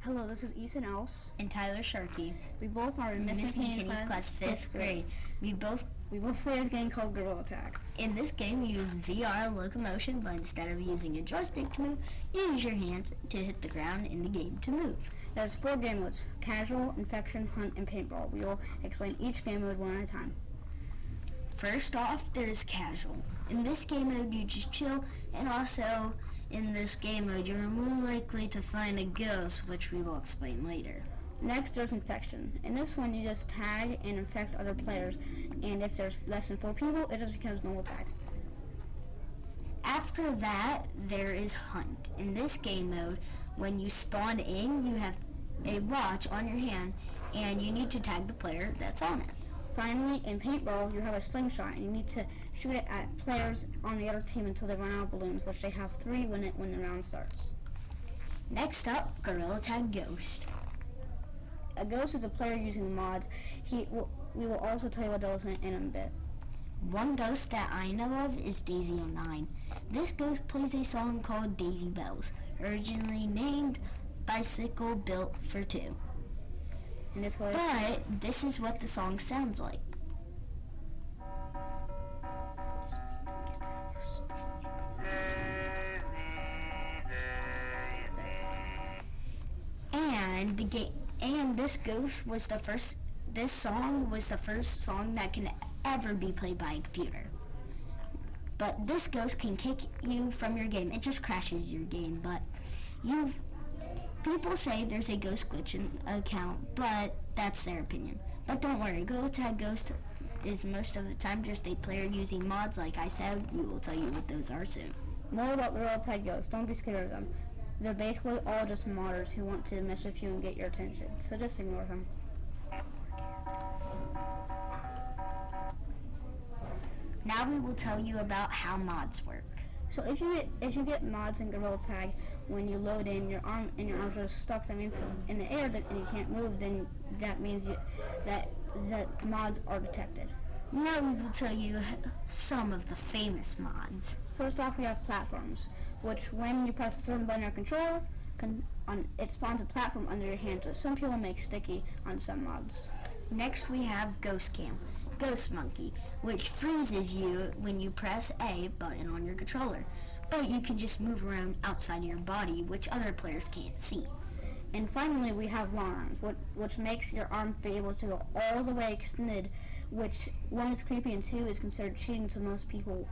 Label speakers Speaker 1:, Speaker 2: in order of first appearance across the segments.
Speaker 1: Hello, this is Ethan Else.
Speaker 2: And Tyler Sharkey.
Speaker 1: We both are in Miss McKinney's
Speaker 2: class 5th grade. We both
Speaker 1: play this game called Gorilla Tag.
Speaker 2: In this game, you use VR locomotion, but instead of using a joystick to move, you use your hands to hit the ground in the game to move.
Speaker 1: There's 4 game modes: Casual, Infection, Hunt, and Paintball. We will explain each game mode one at a time.
Speaker 2: First off, there's Casual. In this game mode, you just chill, and also in this game mode, you're more likely to find a ghost, which we will explain later.
Speaker 1: Next, there's Infection. In this one, you just tag and infect other players, and if there's less than 4 people, it just becomes normal tag.
Speaker 2: After that, there is Hunt. In this game mode, when you spawn in, you have a watch on your hand, and you need to tag the player that's on it.
Speaker 1: Finally, in Paintball, you have a slingshot, and you need to shoot it at players on the other team until they run out of balloons, which they have 3 when the round starts.
Speaker 2: Next up, Gorilla Tag Ghost.
Speaker 1: A ghost is a player using mods. We will also tell you what those in a bit.
Speaker 2: One ghost that I know of is Daisy09. This ghost plays a song called Daisy Bells, originally named Bicycle Built for Two. But this is what the song sounds like. And this ghost was the first. This song was the first song that can ever be played by a computer. But this ghost can kick you from your game. It just crashes your game. But people say there's a ghost glitch in account, but that's their opinion. But don't worry, Gorilla Tag Ghost is most of the time just a player using mods. Like I said, we will tell you what those are soon.
Speaker 1: More about Gorilla Tag Ghost. Don't be scared of them. They're basically all just modders who want to mess with you and get your attention. So just ignore them.
Speaker 2: Now we will tell you about how mods work.
Speaker 1: So if you get mods in Gorilla Tag, when you load in, your arms are stuck. That means in the air and you can't move. Then that means that mods are detected.
Speaker 2: Now we will tell you some of the famous mods.
Speaker 1: First off, we have platforms, which when you press a certain button or controller, it spawns a platform under your hand. So some people make sticky on some mods.
Speaker 2: Next we have Ghost Cam. Ghost Monkey, which freezes you when you press a button on your controller, but you can just move around outside of your body, which other players can't see.
Speaker 1: And finally, we have long arms, which makes your arm be able to go all the way extended, which 1 is creepy and 2 is considered cheating to most people,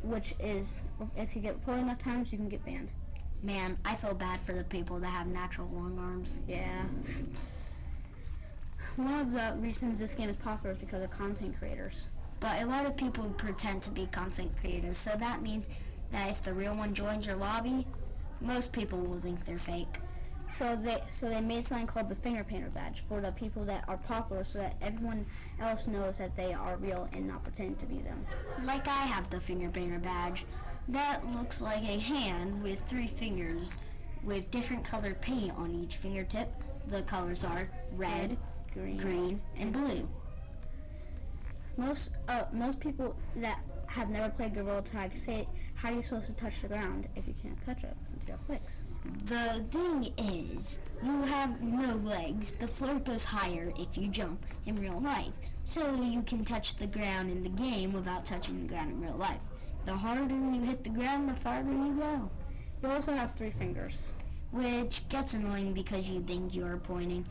Speaker 1: which is, if you get reported enough times, you can get banned.
Speaker 2: Man, I feel bad for the people that have natural long arms.
Speaker 1: Yeah. One of the reasons this game is popular is because of content creators.
Speaker 2: But a lot of people pretend to be content creators, so that means that if the real one joins your lobby, most people will think they're fake.
Speaker 1: So they made something called the Finger Painter Badge for the people that are popular, so that everyone else knows that they are real and not pretending to be them.
Speaker 2: Like I have the Finger Painter Badge. That looks like a hand with 3 fingers with different colored paint on each fingertip. The colors are red, green, and blue.
Speaker 1: Most people that have never played Gorilla Tag say, how are you supposed to touch the ground if you can't touch it since you have legs?
Speaker 2: The thing is, you have no legs. The floor goes higher if you jump in real life, so you can touch the ground in the game without touching the ground in real life. The harder you hit the ground, the farther you go.
Speaker 1: You also have 3 fingers,
Speaker 2: which gets annoying because you think you're pointing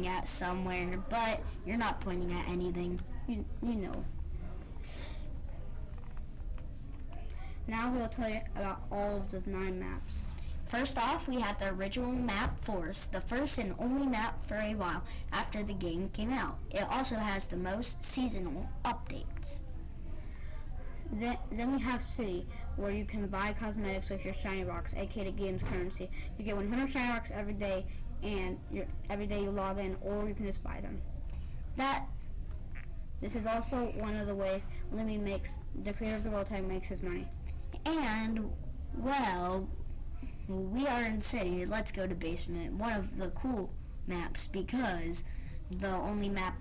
Speaker 2: at somewhere, but you're not pointing at anything.
Speaker 1: You know. Now we'll tell you about all of the 9 maps.
Speaker 2: First off, we have the original map Forest, the first and only map for a while after the game came out. It also has the most seasonal updates.
Speaker 1: Then we have City, where you can buy cosmetics with your shiny rocks, aka the game's currency. You get 100 shiny rocks every day, and every day you log in, or you can just buy them. This is also one of the ways the creator of Gorilla Tag makes his money.
Speaker 2: And, well, we are in City. Let's go to Basement, one of the cool maps, because the only map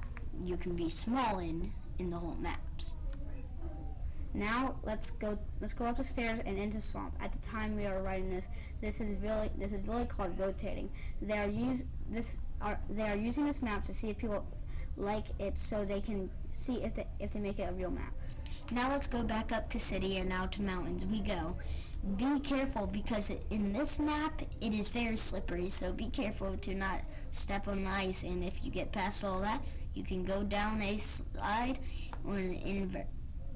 Speaker 2: you can be small in the whole maps.
Speaker 1: Now let's go up the stairs and into swamp. At the time we are writing this is really called rotating. They are using this map to see if people like it, so they can see if they make it a real map.
Speaker 2: Now let's go back up to city and now to mountains we go. Be careful because in this map it is very slippery, so be careful to not step on the ice, and if you get past all that, you can go down a slide or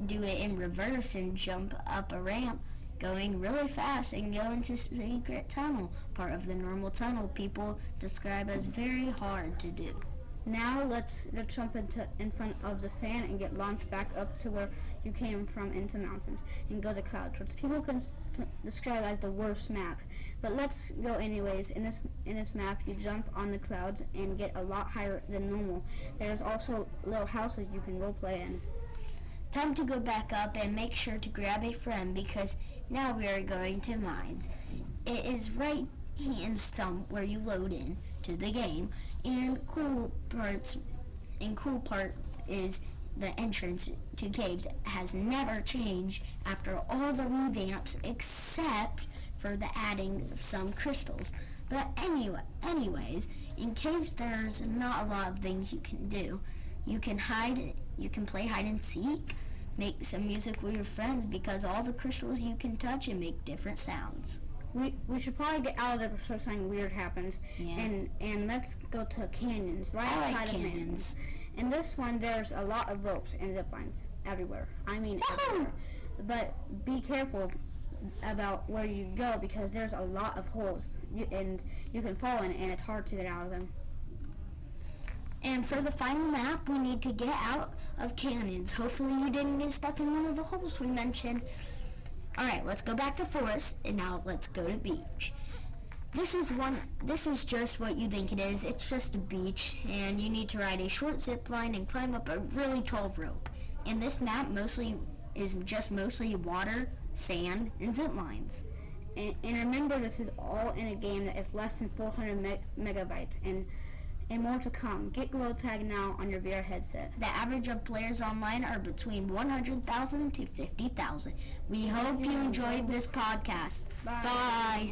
Speaker 2: do it in reverse and jump up a ramp going really fast and go into secret tunnel, part of the normal tunnel people describe as very hard to do.
Speaker 1: Now let's jump in front of the fan and get launched back up to where you came from into mountains and go to clouds, which people can describe as the worst map. But let's go anyways. In this map, you jump on the clouds and get a lot higher than normal. There's also little houses you can roleplay in.
Speaker 2: Time to go back up and make sure to grab a friend because now we are going to mines. It is right hand stump where you load in to the game, and cool part is the entrance to caves has never changed after all the revamps except for the adding of some crystals. But anyways, in caves there's not a lot of things you can do. You can play hide and seek, make some music with your friends because all the crystals you can touch and make different sounds.
Speaker 1: We should probably get out of there before something weird happens.
Speaker 2: Yeah.
Speaker 1: And let's go to canyons right outside of mountains. In this one, there's a lot of ropes and zip lines everywhere. I mean everywhere. But be careful about where you go because there's a lot of holes and you can fall in, and it's hard to get out of them.
Speaker 2: And for the final map, we need to get out of canyons. Hopefully you didn't get stuck in one of the holes we mentioned. Alright, let's go back to forest, and now let's go to beach. This is just what you think it is. It's just a beach, and you need to ride a short zip line and climb up a really tall rope. And this map mostly water, sand, and zip lines.
Speaker 1: And remember, this is all in a game that is less than 400 megabytes, and more to come. Get Glow Tag now on your VR headset.
Speaker 2: The average of players online are between 100,000 to 50,000. We hope you enjoyed this podcast. Bye.